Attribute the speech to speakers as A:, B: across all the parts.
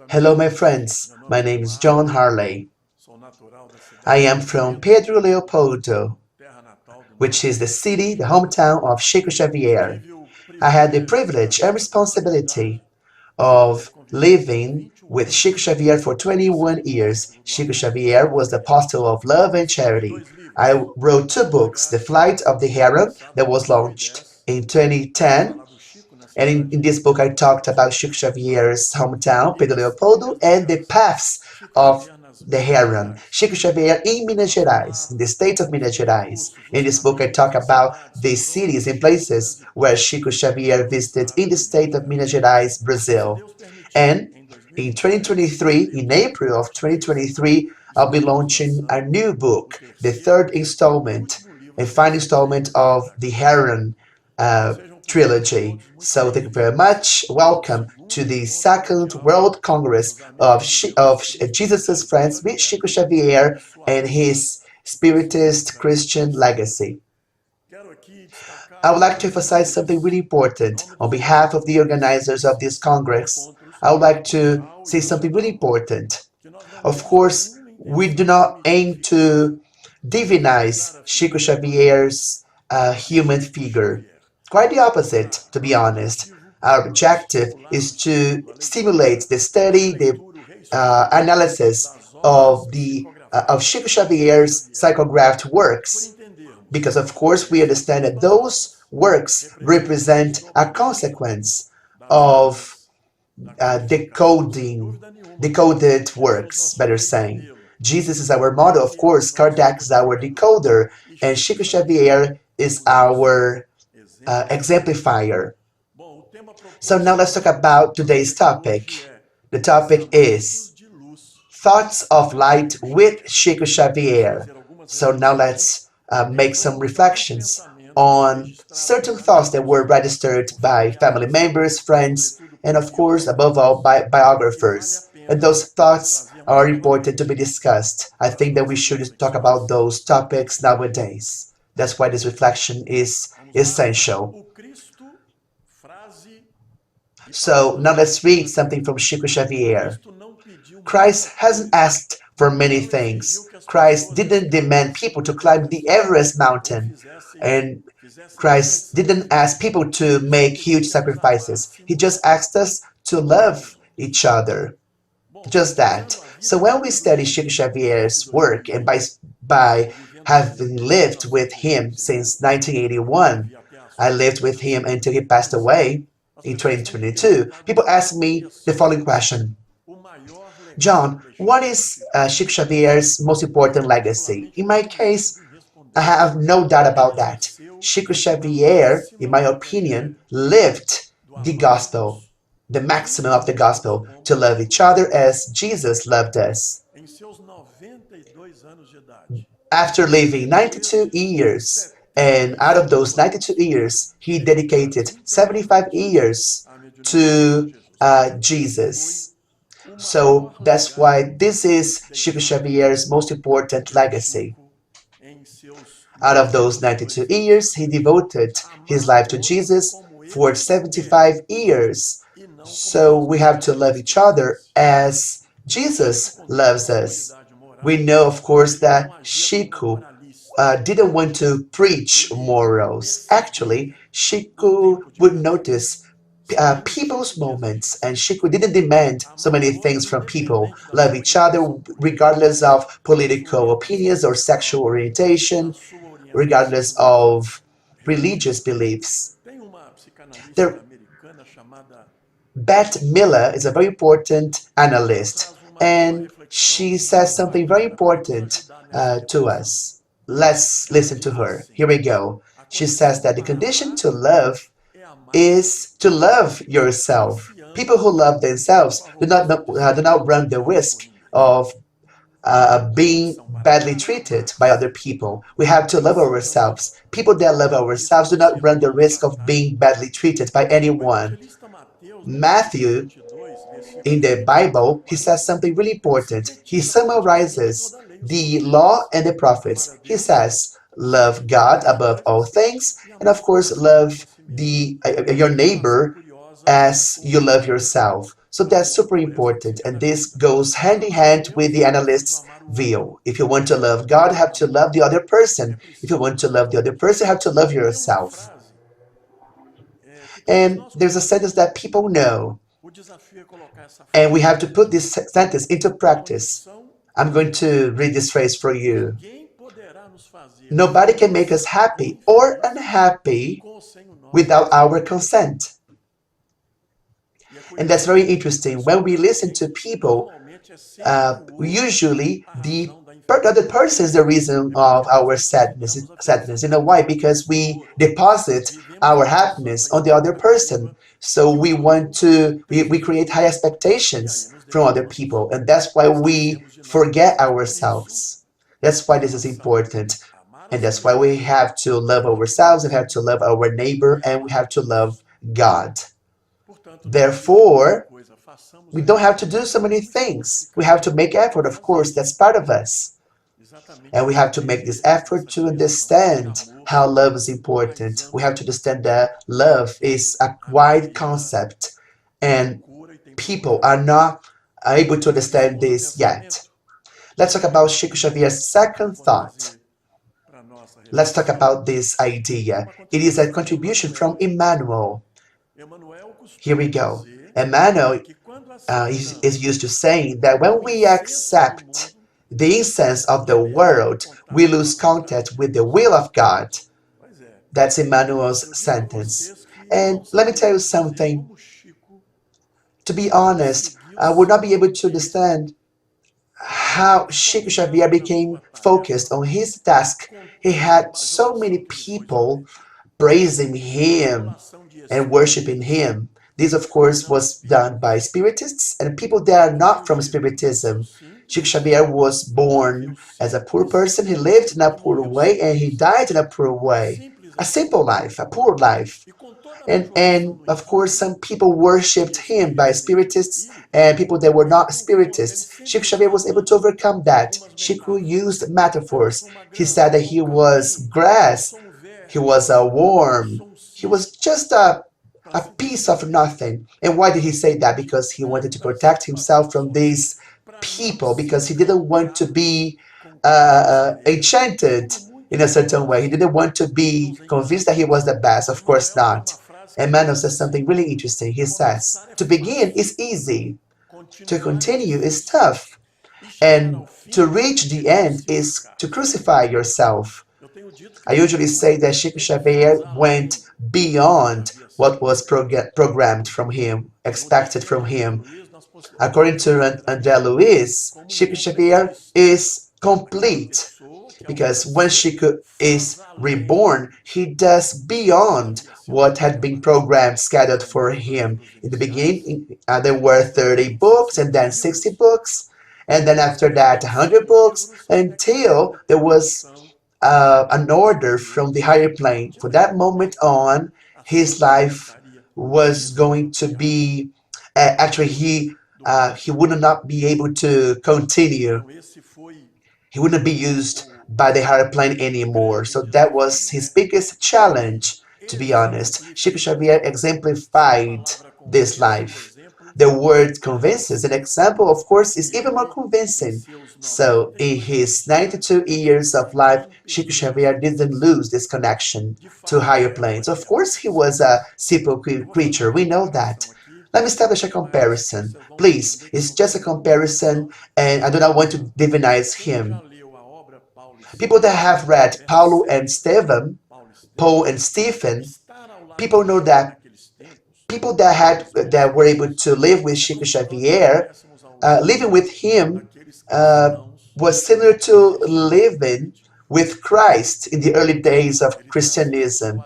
A: Hello, my friends. My name is Jhon Harley. I am from Pedro Leopoldo, which is the city, the hometown of Chico Xavier. I had the privilege and responsibility of living with Chico Xavier for 21 years. Chico Xavier was the apostle of love and charity. I wrote two books, The Flight of the Heron, that was launched in 2010, and in this book, I talked about Chico Xavier's hometown, Pedro Leopoldo, and the paths of the heron. Chico Xavier in Minas Gerais, in the state of Minas Gerais. In this book, I talk about the cities and places where Chico Xavier visited in the state of Minas Gerais, Brazil. And in 2023, in April of 2023, I'll be launching a new book, the third installment, a final installment of the Heron trilogy. So thank you very much. Welcome to the Second World Congress of Jesus' Friends with Chico Xavier and his Spiritist Christian legacy. I would like to emphasize something really important on behalf of the organizers of this Congress. I would like to say something really important. Of course, we do not aim to divinize Chico Xavier's human figure. Quite the opposite, to be honest. Our objective is to stimulate the study, the analysis of Chico Xavier's psychographed works, because of course we understand that those works represent a consequence of decoded works, better saying. Jesus is our model, of course, Kardec is our decoder, and Chico Xavier is our exemplifier. So now let's talk about today's topic. The topic is Thoughts of Light with Chico Xavier. So now let's make some reflections on certain thoughts that were registered by family members, friends, and of course, above all, by biographers. And those thoughts are important to be discussed. I think that we should talk about those topics nowadays. That's why this reflection is essential. So now let's read something from Chico Xavier. Christ hasn't asked for many things. Christ didn't demand people to climb the Everest mountain. And Christ didn't ask people to make huge sacrifices. He just asked us to love each other. Just that. So when we study Chico Xavier's work, and by having lived with him since 1981, I lived with him until he passed away in 2022, people ask me the following question. John, what is Chico Xavier's most important legacy? In my case, I have no doubt about that. Chico Xavier, in my opinion, lived the gospel, the maximum of the gospel, to love each other as Jesus loved us. After living 92 years, and out of those 92 years, he dedicated 75 years to Jesus. So that's why this is Chico Xavier's most important legacy. Out of those 92 years, he devoted his life to Jesus for 75 years. So we have to love each other as Jesus loves us. We know, of course, that Chico didn't want to preach morals. Actually, Chico would notice people's moments, and Chico didn't demand so many things from people. Love each other regardless of political opinions or sexual orientation, regardless of religious beliefs. There, Beth Miller is a very important analyst, and she says something very important to us. Let's listen to her. Here we go. She says that the condition to love is to love yourself. People who love themselves do not run the risk of being badly treated by other people. We have to love ourselves. People that love ourselves do not run the risk of being badly treated by anyone. Matthew, in the Bible, he says something really important. He summarizes the law and the prophets. He says, love God above all things, and of course, love your neighbor as you love yourself. So that's super important, and this goes hand in hand with the analyst's view. If you want to love God, you have to love the other person. If you want to love the other person, you have to love yourself. And there's a sentence that people know, and we have to put this sentence into practice. I'm going to read this phrase for you. Nobody can make us happy or unhappy without our consent. And that's very interesting. When we listen to people, usually the other person is the reason of our sadness. Sadness, you know why? Because we deposit our happiness on the other person. So we create high expectations from other people, and that's why we forget ourselves. That's why this is important, and that's why we have to love ourselves, we have to love our neighbor, and we have to love God. Therefore, we don't have to do so many things. We have to make effort, of course, that's part of us. And we have to make this effort to understand how love is important. We have to understand that love is a wide concept, and people are not able to understand this yet. Let's talk about Chico Xavier's second thought. Let's talk about this idea. It is a contribution from Emmanuel. Here we go. Emmanuel is used to saying that when we accept the incense of the world, we lose contact with the will of God. That's Emmanuel's sentence. And let me tell you something. To be honest, I would not be able to understand how Chico Xavier became focused on his task. He had so many people praising him and worshiping him. This, of course, was done by Spiritists and people that are not from Spiritism. Chico Xavier was born as a poor person. He lived in a poor way and he died in a poor way. A simple life, a poor life. And of course, some people worshipped him by spiritists and people that were not spiritists. Chico Xavier was able to overcome that. Chico used metaphors. He said that he was grass, he was a worm, he was just a piece of nothing. And why did he say that? Because he wanted to protect himself from these people, because he didn't want to be enchanted in a certain way. He didn't want to be convinced that he was the best. Of course not. Emmanuel says something really interesting. He says, to begin is easy, to continue is tough, and to reach the end is to crucify yourself. I usually say that Chico Xavier went beyond what was programmed from him, expected from him. According to André Luiz, Chico Xavier is complete because when Chico is reborn, he does beyond what had been programmed, scheduled for him. In the beginning, there were 30 books, and then 60 books, and then after that, 100 books, until there was an order from the higher plane. From that moment on, his life was going to be actually he would not be able to continue. He wouldn't be used by the higher plane anymore. So that was his biggest challenge, to be honest. Chico Xavier exemplified this life. The word convinces. An example, of course, is even more convincing. So, in his 92 years of life, Chico Xavier didn't lose this connection to higher planes. Of course, he was a simple creature. We know that. Let me establish a comparison. Please, it's just a comparison, and I do not want to divinize him. People that have read Paulo and Stephen, Paul and Stephen, people know that people that were able to live with Chico Xavier, living with him was similar to living with Christ in the early days of Christianism.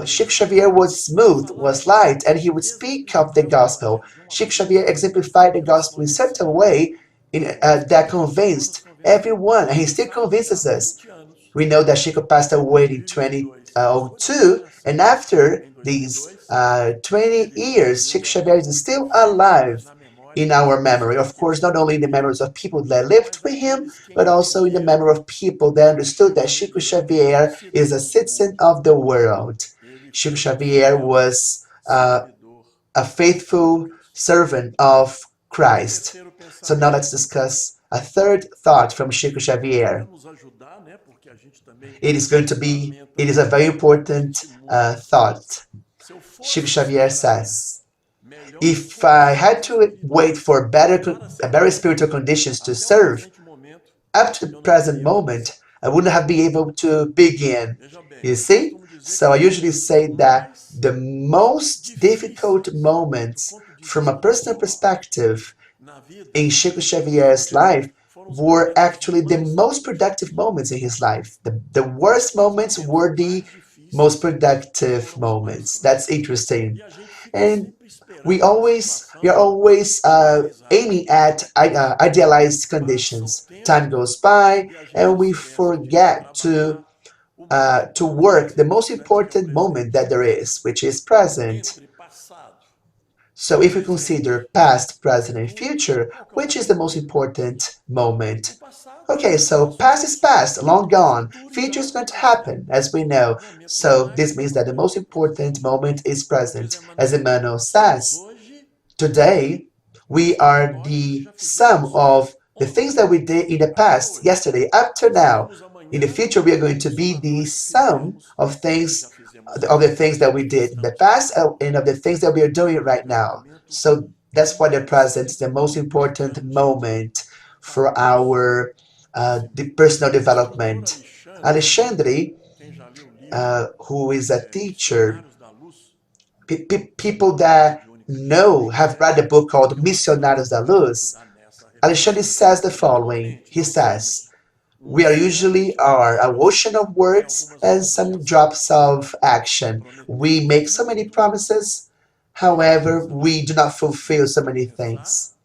A: Chico Xavier was smooth, was light, and he would speak of the gospel. Chico Xavier exemplified the gospel in such a way that convinced everyone, and he still convinces us. We know that Chico passed away in 2002, and after these 20 years, Chico Xavier is still alive in our memory. Of course, not only in the memories of people that lived with him, but also in the memory of people that understood that Chico Xavier is a citizen of the world. Chico Xavier was a faithful servant of Christ. So now let's discuss a third thought from Chico Xavier. It is a very important thought. Chico Xavier says, if I had to wait for better spiritual conditions to serve, up to the present moment, I wouldn't have been able to begin. You see? So I usually say that the most difficult moments from a personal perspective in Chico Xavier's life were actually the most productive moments in his life. The worst moments were the most productive moments. That's interesting. And we are always aiming at idealized conditions. Time goes by, and we forget to work the most important moment that there is, which is present. So if we consider past, present, and future, which is the most important moment? Okay, so past is past, long gone. Future is going to happen, as we know. So this means that the most important moment is present. As Emmanuel says, today, we are the sum of the things that we did in the past, yesterday, up to now. In the future, we are going to be the sum of the things that we did in the past and of the things that we are doing right now. So that's why the present is the most important moment for our the personal development. Alexandre, who is a teacher, people that know have read a book called Missionários da Luz. Alexandre says the following. He says, we are usually are a ocean of words and some drops of action. We make so many promises, however, we do not fulfill so many things.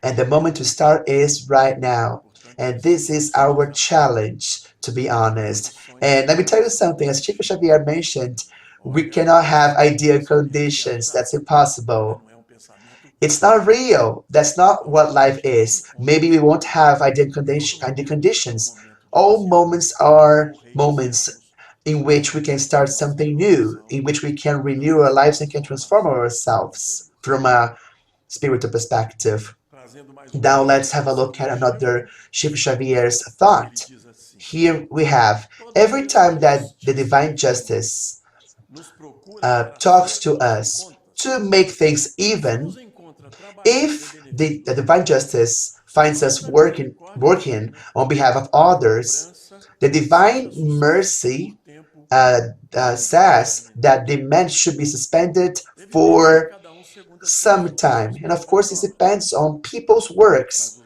A: And the moment to start is right now. And this is our challenge, to be honest. And let me tell you something, as Chico Xavier mentioned, we cannot have ideal conditions. That's impossible. It's not real. That's not what life is. Maybe we won't have ideal conditions. All moments are moments in which we can start something new, in which we can renew our lives and can transform ourselves from a spiritual perspective. Now let's have a look at another Chico Xavier's thought. Here we have, every time that the divine justice talks to us to make things even, if the divine justice finds us working on behalf of others, the divine mercy says that the man should be suspended for some time. And of course, it depends on people's works.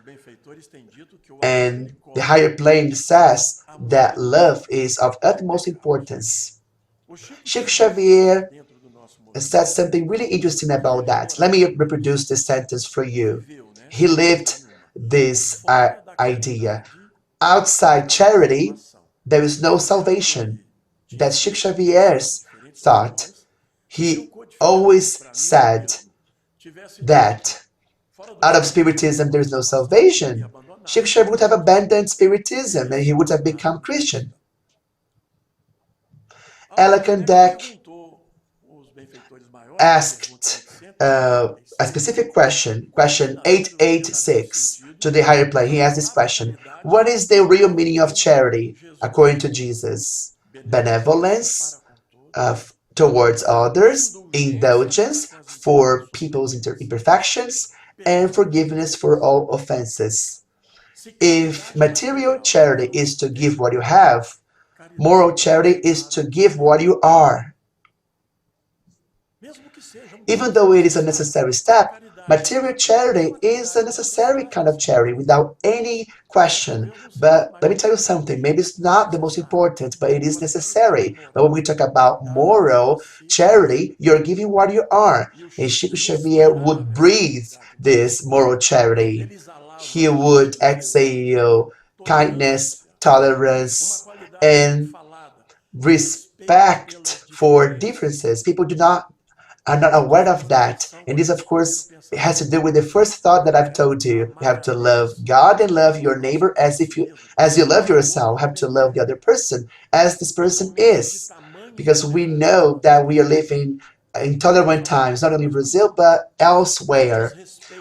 A: And the higher plane says that love is of utmost importance. Chico Xavier said something really interesting about that. Let me reproduce this sentence for you. He lived this idea. Outside charity, there is no salvation. That's Chico Xavier's thought. He always said that out of Spiritism there is no salvation. Chico Xavier would have abandoned Spiritism and he would have become Christian. Allan Kardec asked a specific question, question 886, to the higher plane. He asked this question: what is the real meaning of charity according to Jesus? Benevolence towards others, indulgence for people's imperfections, and forgiveness for all offenses. If material charity is to give what you have, moral charity is to give what you are. Even though it is a necessary step, material charity is a necessary kind of charity without any question. But let me tell you something, maybe it's not the most important, but it is necessary. But when we talk about moral charity, you're giving what you are. And Chico Xavier would breathe this moral charity. He would exhale kindness, tolerance, and respect for differences. People do not are not aware of that. And this, of course, has to do with the first thought that I've told you. You have to love God and love your neighbor as you love yourself. You have to love the other person as this person is. Because we know that we are living intolerant times, not only in Brazil, but elsewhere.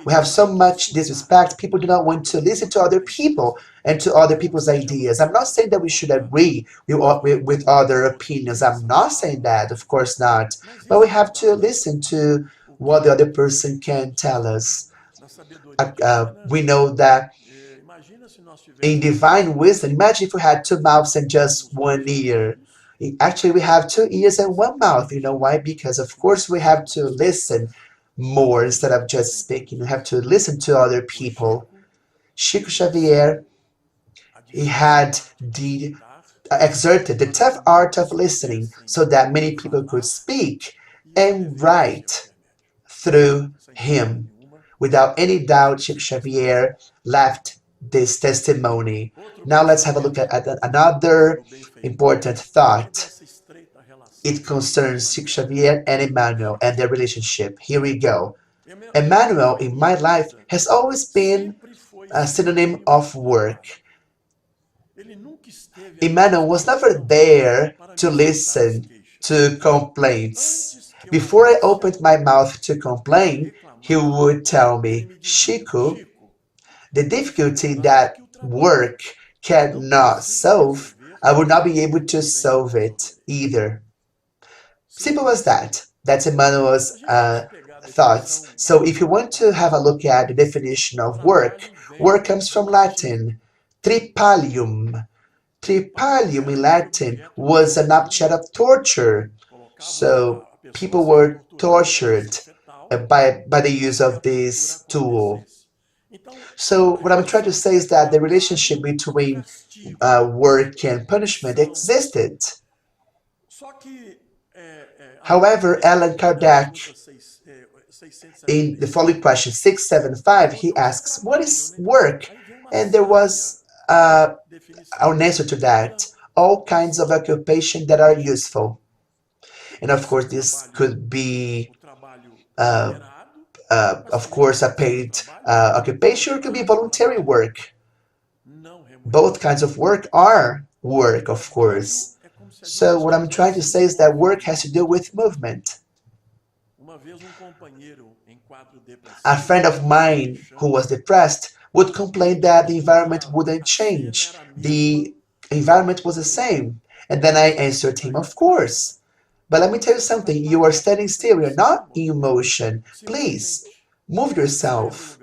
A: We have so much disrespect. People do not want to listen to other people and to other people's ideas. I'm not saying that we should agree with other opinions. I'm not saying that, of course not. But we have to listen to what the other person can tell us. We know that in divine wisdom, imagine if we had two mouths and just one ear. Actually, we have two ears and one mouth. You know why? Because, of course, we have to listen more instead of just speaking. We have to listen to other people. Chico Xavier, he had the exerted the tough art of listening so that many people could speak and write through him. Without any doubt, Chico Xavier left this testimony. Now let's have a look at another important thought. It concerns Chico Xavier and Emmanuel and their relationship. Here we go. Emmanuel in my life has always been a synonym of work. Emmanuel was never there to listen to complaints. Before I opened my mouth to complain, he would tell me, Chico, the difficulty that work cannot solve, I would not be able to solve it either. Simple as that. That's Emmanuel's thoughts. So if you want to have a look at the definition of work comes from Latin, tripalium. Tripalium in Latin was an object of torture. So people were tortured by the use of this tool. So what I'm trying to say is that the relationship between work and punishment existed. However, Allan Kardec, in the following question 675, he asks, what is work? And there was an answer to that. All kinds of occupation that are useful. And of course, this could be, of course, a paid occupation, or it could be voluntary work. Both kinds of work are work, of course. So what I'm trying to say is that work has to do with movement. A friend of mine who was depressed would complain that the environment wouldn't change. The environment was the same. And then I answered him, of course. But let me tell you something. You are standing still. You're not in motion. Please, move yourself.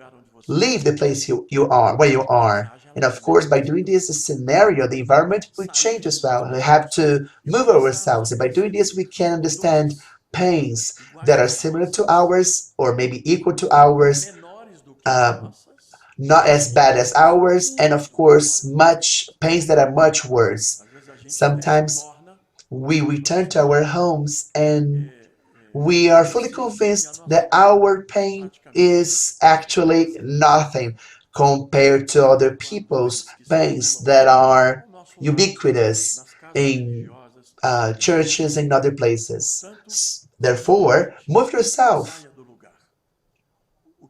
A: Leave the place you are, where you are. And of course, by doing this scenario, the environment will change as well. We have to move ourselves. And by doing this, we can understand pains that are similar to ours or maybe equal to ours, um, not as bad as ours, and of course, much pains that are much worse. Sometimes we return to our homes and we are fully convinced that our pain is actually nothing compared to other people's pains that are ubiquitous in churches and other places. Therefore, move yourself.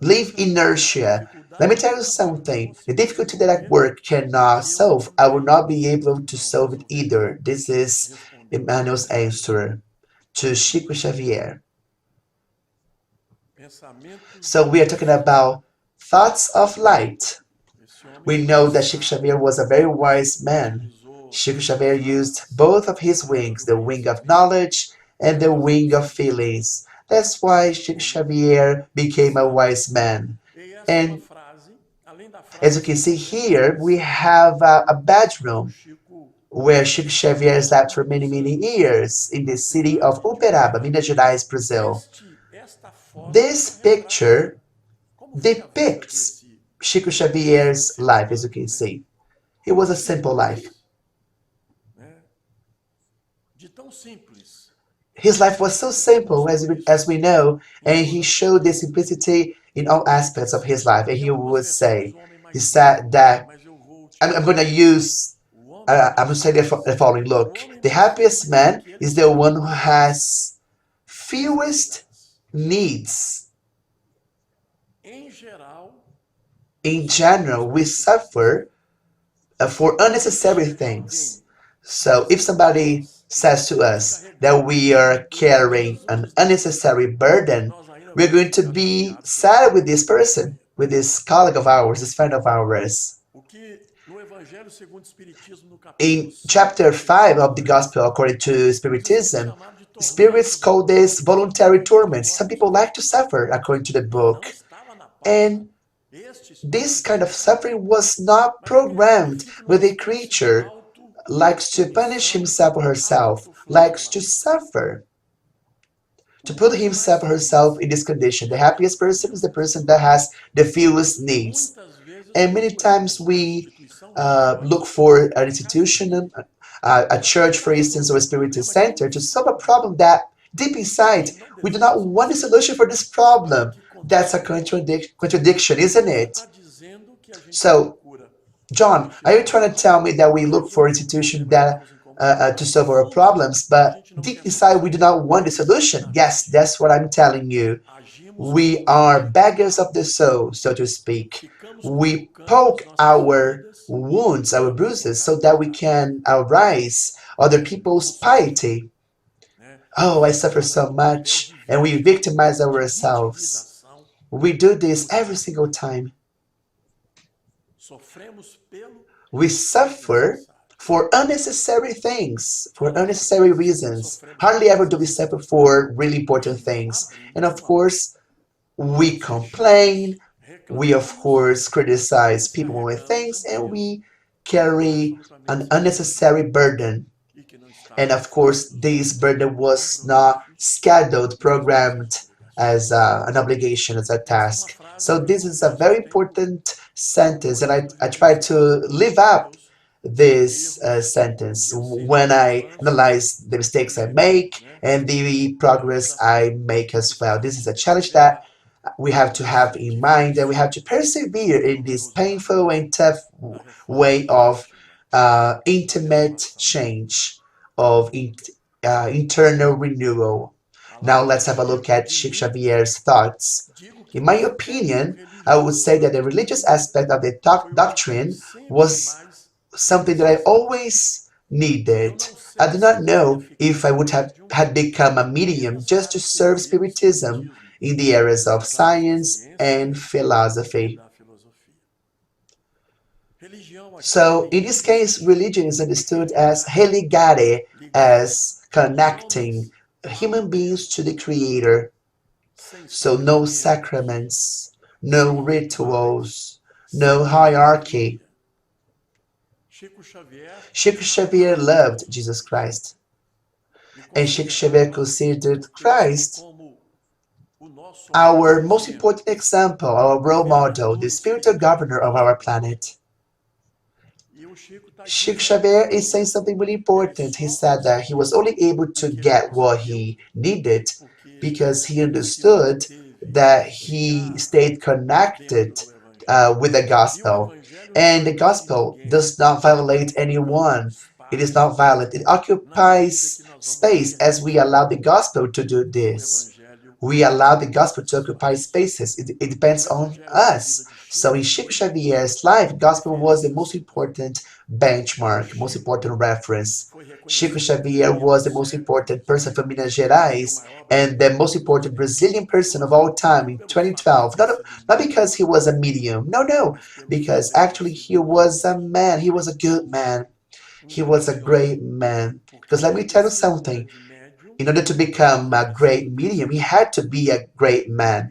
A: Leave inertia. Let me tell you something. The difficulty that at work cannot solve, I will not be able to solve it either. This is Emmanuel's answer to Chico Xavier. So we are talking about thoughts of light. We know that Chico Xavier was a very wise man. Chico Xavier used both of his wings, the wing of knowledge and the wing of feelings. That's why Chico Xavier became a wise man. And as you can see here, we have a bedroom where Chico Xavier slept for many, many years in the city of Uberaba, Minas Gerais, Brazil. This picture depicts Chico Xavier's life, as you can see. It was a simple life. His life was so simple, as we know, and he showed the simplicity in all aspects of his life. And he said that, I'm going to use, I'm going to say the following, look, the happiest man is the one who has fewest needs. In general, we suffer for unnecessary things. So if somebody says to us that we are carrying an unnecessary burden, we're going to be sad with this person, with this colleague of ours, this friend of ours. In chapter 5 of the Gospel according to Spiritism, spirits call this voluntary torment. Some people like to suffer according to the book. And this kind of suffering was not programmed with a creature likes to punish himself or herself, likes to suffer, to put himself or herself in this condition. The happiest person is the person that has the fewest needs. And many times we look for an institution, a church, for instance, or a spiritual center to solve a problem that deep inside we do not want a solution for this problem. That's a contradiction, isn't it? So John, are you trying to tell me that we look for institutions that to solve our problems, but deep inside we do not want the solution? Yes, that's what I'm telling you. We are beggars of the soul, so to speak. We poke our wounds, our bruises, so that we can arouse other people's piety. Oh, I suffer so much, and we victimize ourselves. We do this every single time. We suffer for unnecessary things, for unnecessary reasons. Hardly ever do we suffer for really important things. And of course, we complain, we of course criticize people with things, and we carry an unnecessary burden. And of course, this burden was not scheduled, programmed as an obligation, as a task. So this is a very important sentence, and I try to live up this sentence when I analyze the mistakes I make and the progress I make as well. This is a challenge that we have to have in mind, and we have to persevere in this painful and tough way of intimate change, of internal renewal. Now let's have a look at Chico Xavier's thoughts. In my opinion, I would say that the religious aspect of the doctrine was something that I always needed. I do not know if I would have had become a medium just to serve Spiritism in the areas of science and philosophy. So, in this case, religion is understood as religare, as connecting human beings to the Creator. So, no sacraments, no rituals, no hierarchy. Chico Xavier loved Jesus Christ, and Chico Xavier considered Christ our most important example, our role model, the spiritual governor of our planet. Chico Xavier is saying something really important. He said that he was only able to get what he needed because he understood that he stayed connected with the gospel. And the gospel does not violate anyone. It is not violent. It occupies space as we allow the gospel to do this. We allow the gospel to occupy spaces. It depends on us. So in Chico Xavier's life, gospel was the most important benchmark, most important reference. Chico Xavier was the most important person from Minas Gerais and the most important Brazilian person of all time in 2012. Not because he was a medium, no, because actually he was a man, he was a good man, he was a great man. Because let me tell you something, in order to become a great medium, he had to be a great man.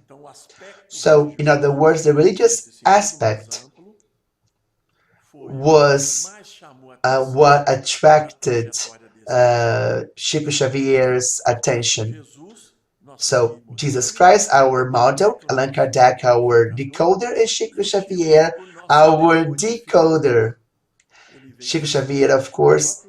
A: So, in other words, the religious aspect was what attracted Chico Xavier's attention. So, Jesus Christ, our model, Allan Kardec, our decoder, and Chico Xavier, our decoder. Chico Xavier, of course,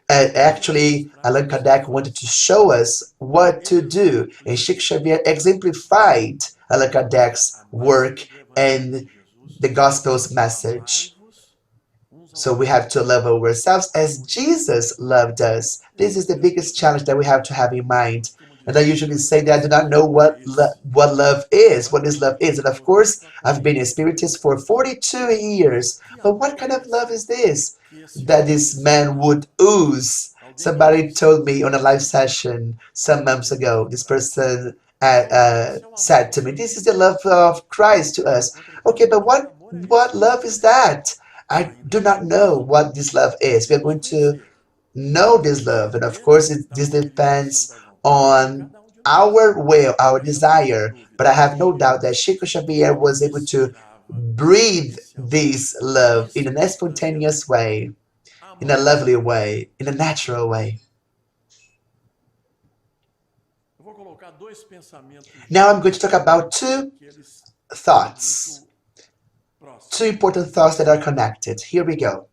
A: actually, Allan Kardec wanted to show us what to do, and Chico Xavier exemplified Allan Kardec's work and the gospel's message. So we have to love ourselves as Jesus loved us. This is the biggest challenge that we have to have in mind. And I usually say that I do not know what love is, what this love is. And of course, I've been a spiritist for 42 years. But what kind of love is this that this man would ooze? Somebody told me on a live session some months ago. This person said to me, "This is the love of Christ to us." Okay, but what love is that? I do not know what this love is. We are going to know this love. And of course, this depends on our will, our desire. But I have no doubt that Chico Xavier was able to breathe this love in a spontaneous way, in a lovely way, in a natural way. Now I'm going to talk about thoughts, two important thoughts that are connected. Here we go.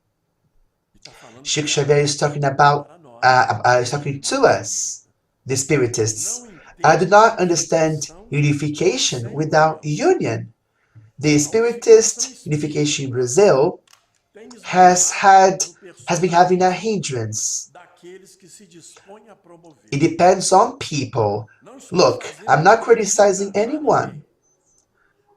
A: Chico Xavier is talking about, is talking to us, the Spiritists. I do not understand unification without union. The Spiritist unification in Brazil has had has been having a hindrance. It depends on people. Look, I'm not criticizing anyone.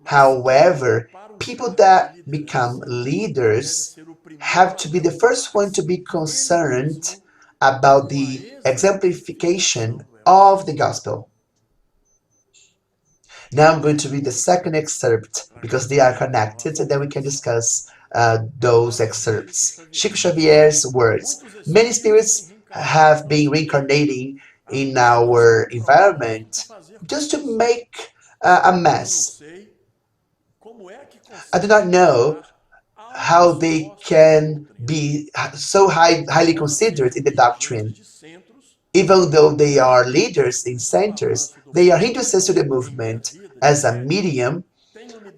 A: However, people that become leaders have to be the first one to be concerned about the exemplification of the gospel. Now I'm going to read the second excerpt because they are connected and then we can discuss those excerpts. Chico Xavier's words. Many spirits have been reincarnating in our environment just to make a mess. I do not know how they can be so highly considered in the doctrine. Even though they are leaders in centers, they are hindrances to the movement. As a medium,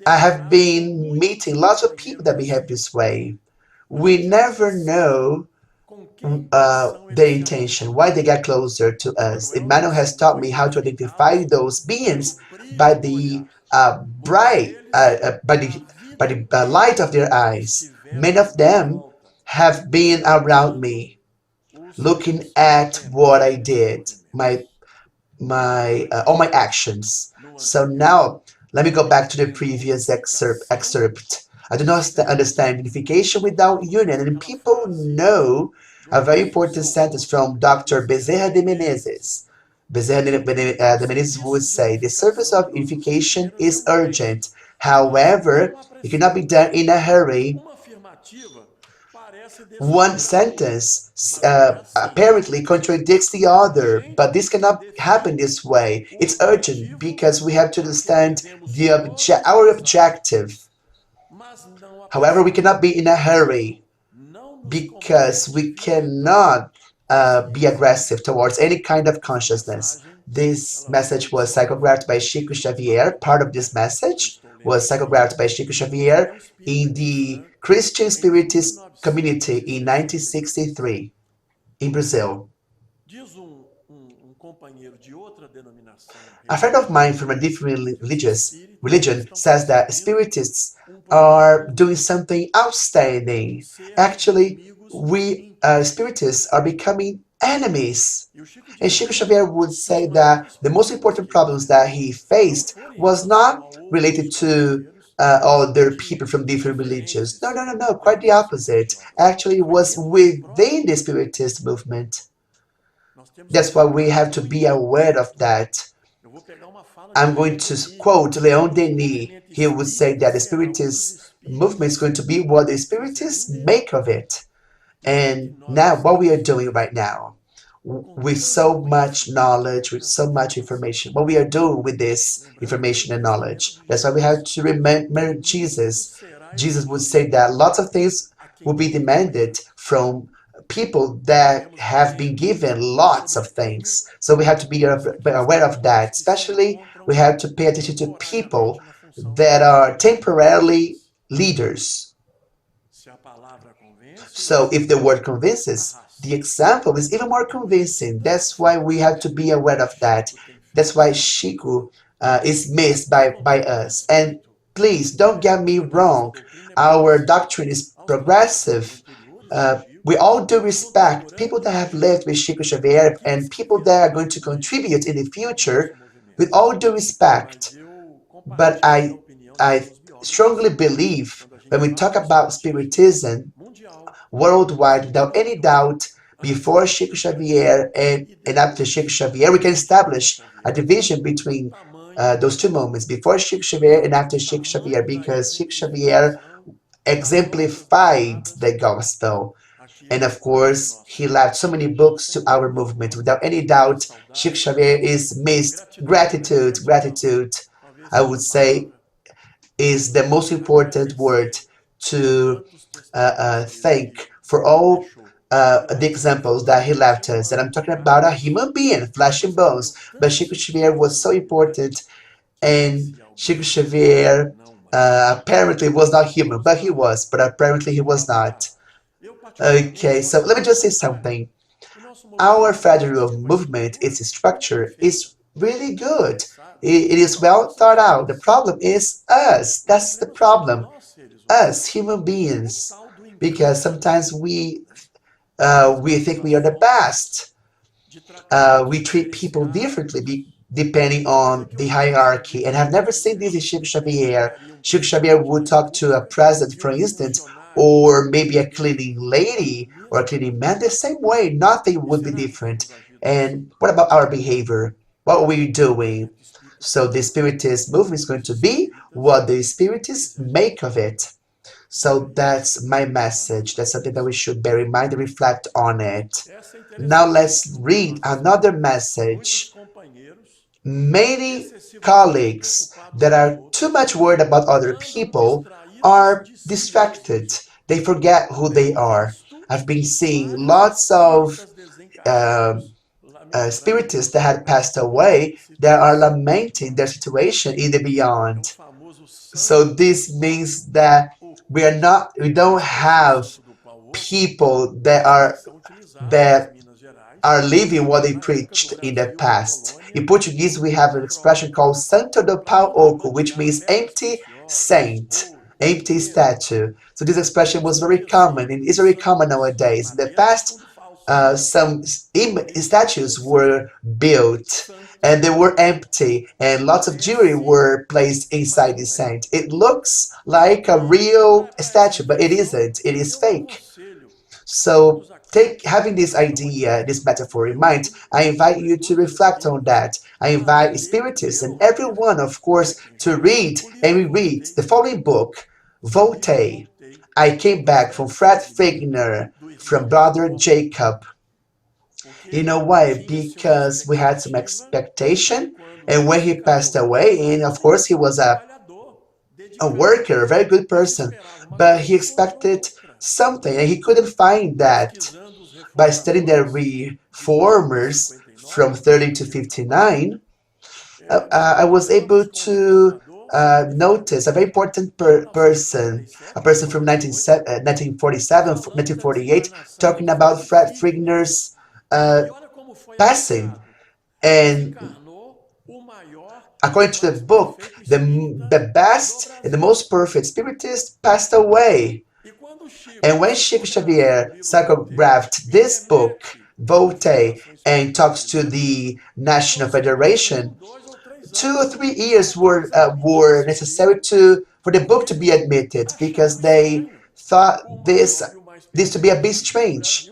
A: I have been meeting lots of people that behave this way. We never know their intention, why they get closer to us. Emmanuel has taught me how to identify those beings by the bright, by the light of their eyes. Many of them have been around me, looking at what I did, my all my actions. So now let me go back to the previous excerpt. I do not understand unification without union, and people know a very important sentence from Dr. Bezerra de Menezes. Bezerra de Menezes would say, the service of unification is urgent. However, it cannot be done in a hurry. One sentence apparently contradicts the other, but this cannot happen this way. It's urgent because we have to understand our objective. However, we cannot be in a hurry because we cannot be aggressive towards any kind of consciousness. This message was psychographed by Chico Xavier. Part of this message was psychographed by Chico Xavier in the Christian Spiritist community in 1963 in Brazil. A friend of mine from a different religion says that Spiritists are doing something outstanding. Actually, we Spiritists are becoming enemies. And Chico Xavier would say that the most important problems that he faced was not related to other people from different religions. No, no, no, no, quite the opposite. Actually, it was within the Spiritist movement. That's why we have to be aware of that. I'm going to quote Leon Denis. He would say that the Spiritist movement is going to be what the Spiritists make of it. And now, what we are doing right now, with so much knowledge, with so much information, what we are doing with this information and knowledge. That's why we have to remember Jesus. Jesus would say that lots of things will be demanded from people that have been given lots of things. So we have to be aware of that. Especially, we have to pay attention to people that are temporarily leaders. So if the word convinces, the example is even more convincing. That's why we have to be aware of that. That's why Chico is missed by us. And please don't get me wrong. Our doctrine is progressive. with all due respect, people that have lived with Chico Xavier and people that are going to contribute in the future, with all due respect, but I strongly believe when we talk about Spiritism worldwide, without any doubt, before Chico Xavier and after Chico Xavier, we can establish a division between those two moments, before Chico Xavier and after Chico Xavier, because Chico Xavier exemplified the gospel. And of course, he left so many books to our movement. Without any doubt, Chico Xavier is missed. Gratitude, gratitude, I would say, is the most important word to thank for all the examples that he left us. And I'm talking about a human being, flesh and bones. But Chico Xavier was so important, and Chico Xavier apparently was not human, but he was, but apparently he was not. Okay, so let me just say something. Our federal movement, its structure, is really good. It is well thought out. The problem is us. That's the problem. Us, human beings. Because sometimes we think we are the best. We treat people differently depending on the hierarchy. And I've never seen this in Chico Xavier. Chico Xavier would talk to a president, for instance, or maybe a cleaning lady or a cleaning man the same way. Nothing would be different. And what about our behavior? What are we doing? So the Spiritist movement is going to be what the Spiritists make of it. So that's my message. That's something that we should bear in mind and reflect on it. Now let's read another message. Many colleagues that are too much worried about other people are distracted. They forget who they are. I've been seeing lots of uh, spiritists that had passed away that are lamenting their situation in the beyond. So this means that we don't have people that are living what they preached in the past. In Portuguese, we have an expression called Santo do Pau Oco, which means empty saint, empty statue. So this expression was very common and is very common nowadays. In the past, some statues were built and they were empty and lots of jewelry were placed inside the saint. It looks like a real statue, but it isn't. It is fake. So, having this idea, this metaphor in mind, I invite you to reflect on that. I invite spiritists and everyone, of course, to read and reread the following book, Volte. I came back from Fred Figner, from Brother Jacob. You know why? Because we had some expectation, and when he passed away, and of course he was a worker, a very good person, but he expected something, and he couldn't find that. By studying the reformers from 30 to 59, I was able to notice a very important person, a person from 1947, 1948, talking about Fred Frigner's uh, passing. And according to the book, the best and the most perfect spiritist passed away. And when Chico Xavier psychographed this book, Volte, and talks to the National Federation, 2 or 3 years were necessary to for the book to be admitted because they thought this to be a bit strange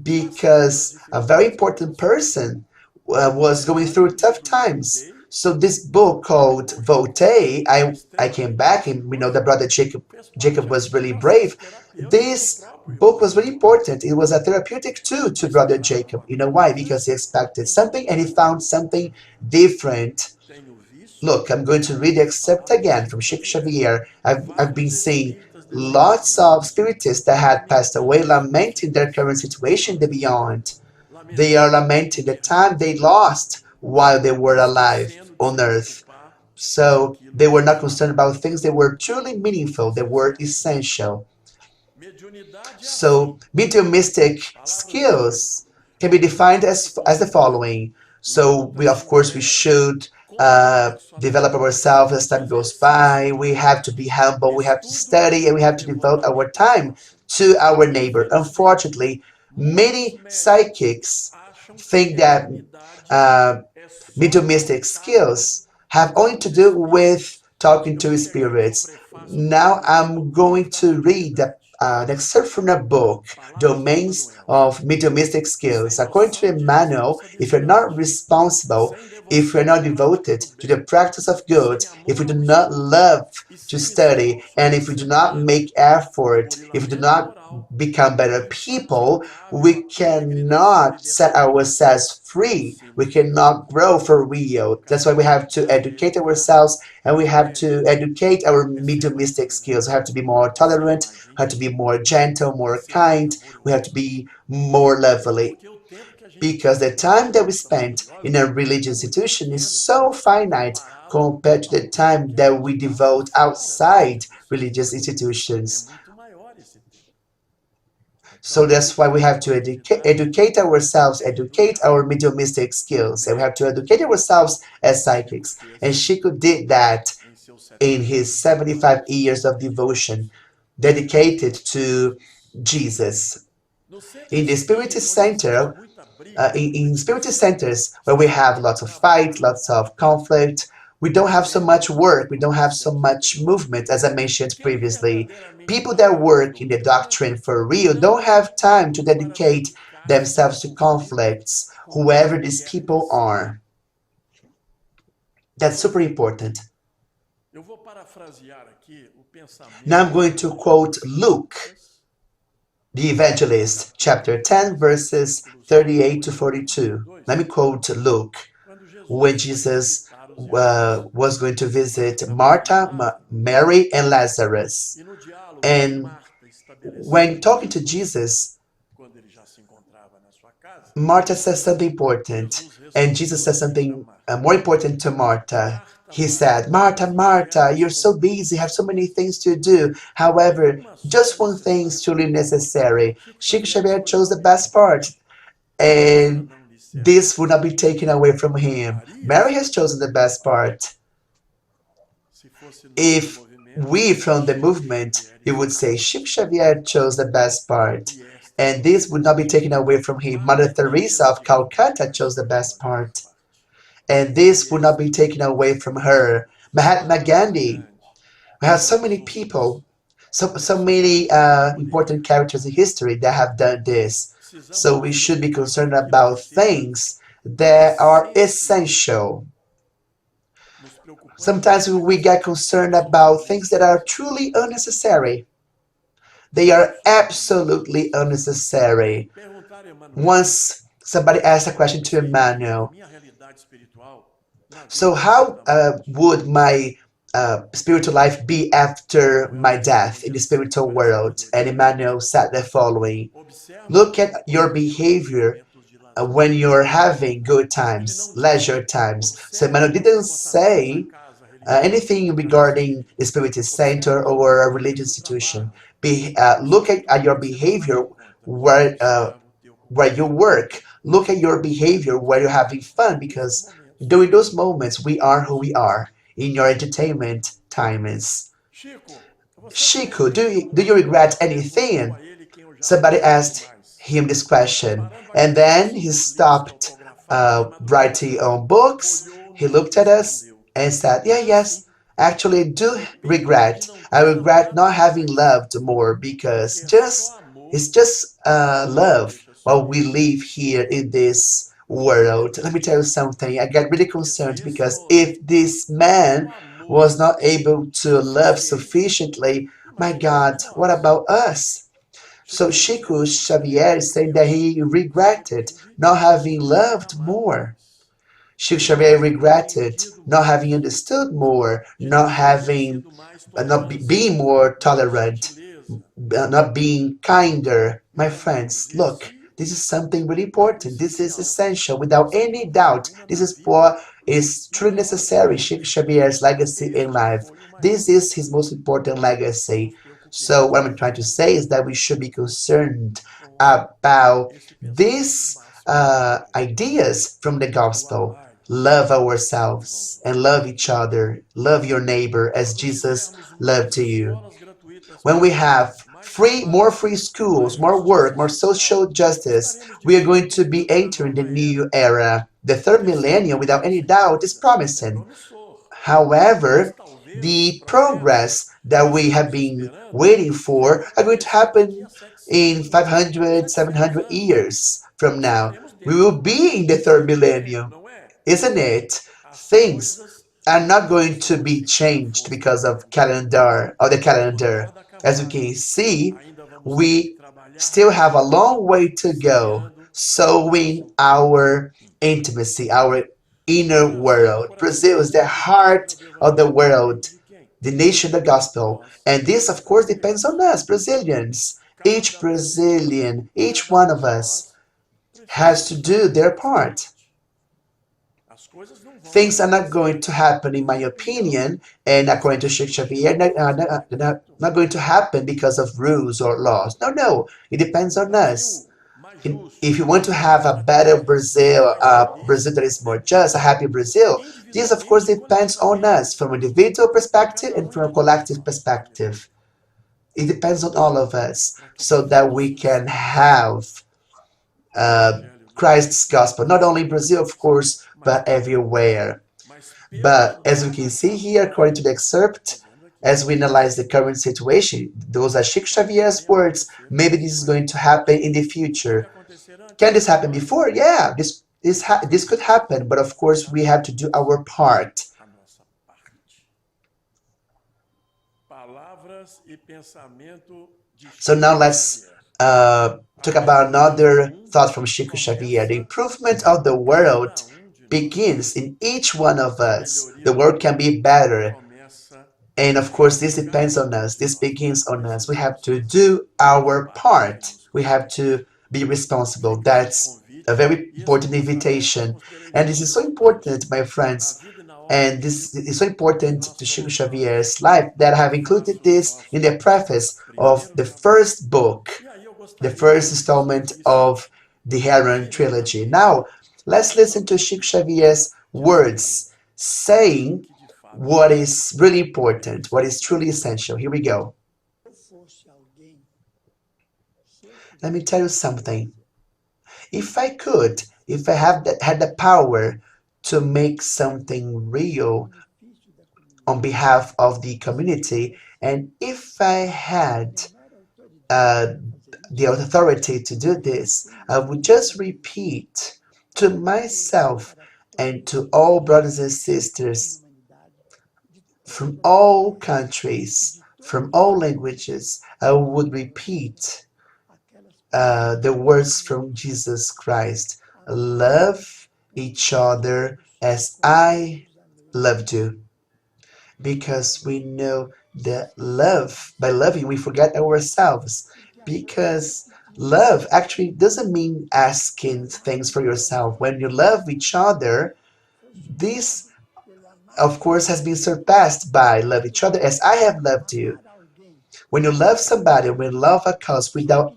A: because a very important person was going through tough times. So this book called Vote, I came back and we know that brother Jacob was really brave. This book was really important. It was a therapeutic tool to brother Jacob. You know why? Because he expected something and he found something different. Look, I'm going to read the excerpt again from Chico Xavier. I've been seeing lots of spiritists that had passed away lamenting their current situation in the beyond. They are lamenting the time they lost while they were alive on earth. So they were not concerned about things that were truly meaningful, that were essential. So mediumistic skills can be defined as the following. So we, of course, we should develop ourselves as time goes by. We have to be humble. We have to study, and we have to devote our time to our neighbor. Unfortunately, many psychics think that uh, mediumistic skills have only to do with talking to spirits. Now I'm going to read the excerpt from a book, Domains of Mediumistic Skills. According to the manual, if you're not responsible, if you're not devoted to the practice of good, if we do not love to study, and if we do not make effort, if we do not become better people, we cannot set ourselves free. We cannot grow for real. That's why we have to educate ourselves and we have to educate our mediumistic skills. We have to be more tolerant, we have to be more gentle, more kind, we have to be more lovely. Because the time that we spend in a religious institution is so finite compared to the time that we devote outside religious institutions. So that's why we have to educate ourselves, educate our mediumistic skills, and we have to educate ourselves as psychics. And Chico did that in his 75 years of devotion dedicated to Jesus. In the Spiritist Center, in Spiritist centers where we have lots of fight, lots of conflict, we don't have so much work, we don't have so much movement, as I mentioned previously. People that work in the doctrine for real don't have time to dedicate themselves to conflicts, whoever these people are. That's super important. Now I'm going to quote Luke, the Evangelist, chapter 10, verses 38 to 42. Let me quote Luke. When Jesus was going to visit Martha, Mary, and Lazarus. And when talking to Jesus, Martha says something important, and Jesus says something more important to Martha. He said, Martha, Martha, you're so busy, have so many things to do. However, just one thing is truly necessary. Chico Xavier chose the best part, and this would not be taken away from him. Mary has chosen the best part. If we from the movement, you would say Chico Xavier chose the best part, and this would not be taken away from him. Mother Teresa of Calcutta chose the best part, and this would not be taken away from her. Mahatma Gandhi. We have so many people, so many important characters in history that have done this. So we should be concerned about things that are essential. Sometimes we get concerned about things that are truly unnecessary. They are absolutely unnecessary. Once somebody asked a question to Emmanuel, so how would my spiritual life be after my death in the spiritual world? And Emmanuel said the following: look at your behavior when you're having good times, leisure times. So Emmanuel didn't say anything regarding the Spiritist center or a religious institution. Look at your behavior where where you work. Look at your behavior where you're having fun, because during those moments we are who we are in your entertainment times. Chico, do you regret anything? Somebody asked him this question, and then he stopped writing on books. He looked at us and said, "Yeah, yes, actually, I do regret. I regret not having loved more, because it's just love while we live here in this world." Let me tell you something. I get really concerned because if this man was not able to love sufficiently, my God, what about us? So Chico Xavier is saying that he regretted not having loved more. Chico Xavier regretted not having understood more, not having, being more tolerant, not being kinder. My friends, look, this is something really important. This is essential. Without any doubt, this is what is truly necessary. Chico Xavier's legacy in life. This is his most important legacy. So what I'm trying to say is that we should be concerned about these ideas from the gospel. Love ourselves and love each other. Love your neighbor as Jesus loved you. When we have more free schools, more work, more social justice. We are going to be entering the new era. The third millennium, without any doubt, is promising. However, the progress that we have been waiting for are going to happen in 500, 700 years from now. We will be in the third millennium, isn't it? Things are not going to be changed because of calendar or the calendar. As you can see, we still have a long way to go sowing our intimacy, our inner world. Brazil is the heart of the world, the nation, the gospel. And this, of course, depends on us, Brazilians. Each Brazilian, each one of us has to do their part. Things are not going to happen, in my opinion, and according to Chico Xavier, not going to happen because of rules or laws. No, no, it depends on us. If you want to have a better Brazil, a Brazil that is more just, a happy Brazil, this of course depends on us from an individual perspective and from a collective perspective. It depends on all of us so that we can have uh, Christ's gospel, not only in Brazil, of course, but everywhere. But as we can see here, according to the excerpt, as we analyze the current situation, those are Chico Xavier's words. Maybe this is going to happen in the future. Can this happen before? Yeah, this could happen, but of course we have to do our part. So now let's talk about another thought from Chico Xavier. The improvement of the world begins in each one of us. The world can be better. And of course, this depends on us. This begins on us. We have to do our part. We have to be responsible. That's a very important invitation. And this is so important, my friends. And this is so important to Chico Xavier's life that I have included this in the preface of the first book, the first installment of the Heron trilogy. Now, let's listen to Chico Xavier's words saying what is really important, what is truly essential. Here we go. Let me tell you something. If I could, if I had the power to make something real on behalf of the community, and if I had uh, the authority to do this, I would just repeat to myself and to all brothers and sisters from all countries, from all languages, I would repeat the words from Jesus Christ. Love each other as I loved you. Because we know that love, by loving, we forget ourselves. Because love actually doesn't mean asking things for yourself. When you love each other, this, of course, has been surpassed by love each other as I have loved you. When you love somebody, when you love a cause without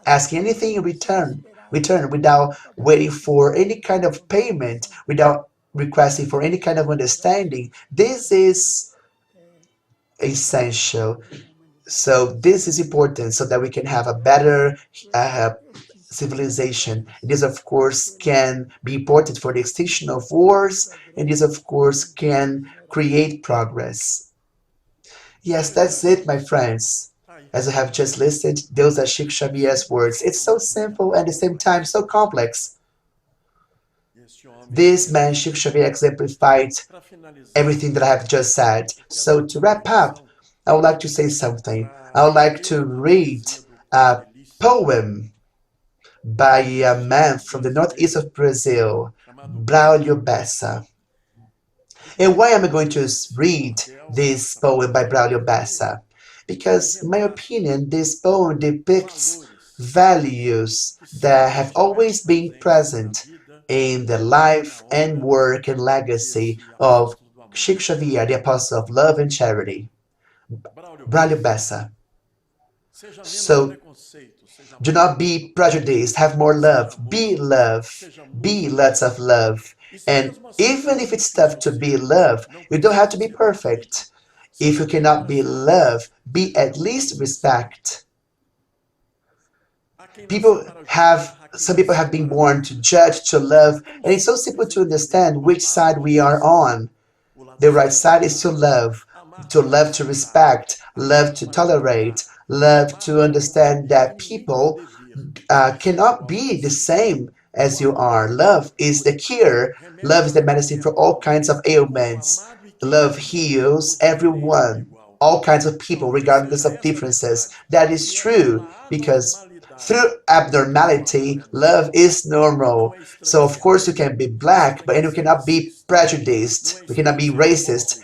A: asking anything in return without waiting for any kind of payment, without requesting for any kind of understanding. This is essential. So this is important so that we can have a better uh, civilization. This, of course, can be important for the extinction of wars, and this, of course, can create progress. Yes, that's it, my friends. As I have just listed, those are Chico Xavier's words. It's so simple and at the same time so complex. This man, Chico Xavier, exemplified everything that I have just said. So to wrap up, I would like to say something. I would like to read a poem by a man from the northeast of Brazil, Braulio Bessa. And why am I going to read this poem by Braulio Bessa? Because, in my opinion, this poem depicts values that have always been present in the life and work and legacy of Chico Xavier, the apostle of love and charity. Braulio Bessa. So, do not be prejudiced, have more love, be lots of love. And even if it's tough to be love, you don't have to be perfect. If you cannot be love, be at least respect. some people have been born to judge, to love, and it's so simple to understand which side we are on. The right side is to love to respect, love to tolerate, love to understand that people cannot be the same as you are. Love is the cure. Love is the medicine for all kinds of ailments. Love heals everyone, all kinds of people, regardless of differences. That is true because through abnormality, love is normal. So of course you can be black, but you cannot be prejudiced. We cannot be racist.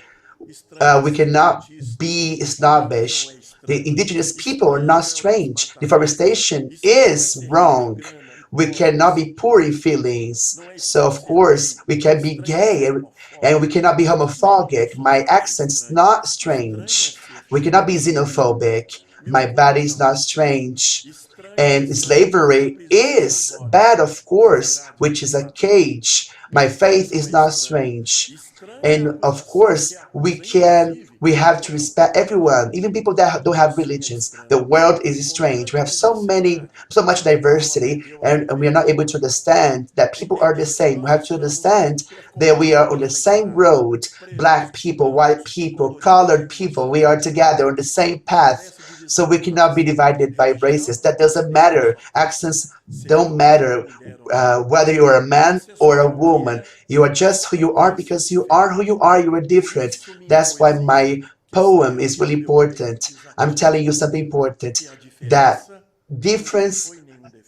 A: We cannot be snobbish. The indigenous people are not strange. Deforestation is wrong. We cannot be poor in feelings. So, of course, we can be gay and we cannot be homophobic. My accent's not strange. We cannot be xenophobic. My body is not strange. And slavery is bad, of course, which is a cage. My faith is not strange. And of course, we have to respect everyone, even people that don't have religions. The world is strange. We have so much diversity, and we are not able to understand that people are the same. We have to understand that we are on the same road. Black people, white people, colored people, we are together on the same path. So we cannot be divided by races. That doesn't matter. Accents don't matter. Whether you're a man or a woman, you are just who you are because you are who you are. You are different. That's why my poem is really important. I'm telling you something important. That difference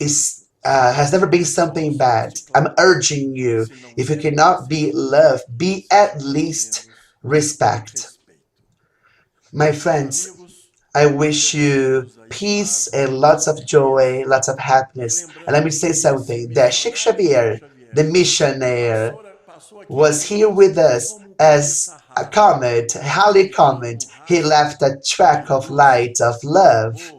A: is has never been something bad. I'm urging you, if you cannot be love, be at least respect. My friends, I wish you peace and lots of joy, lots of happiness. And let me say something, that Chico Xavier, the missionary, was here with us as a comet, a Halley comet. He left a track of light, of love,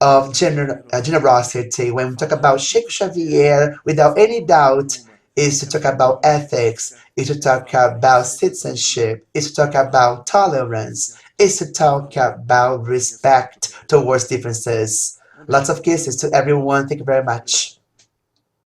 A: of generosity. When we talk about Chico Xavier, without any doubt, is to talk about ethics, is to talk about citizenship, is to talk about tolerance, is to talk about respect towards differences. Lots of kisses to everyone. Thank you very much.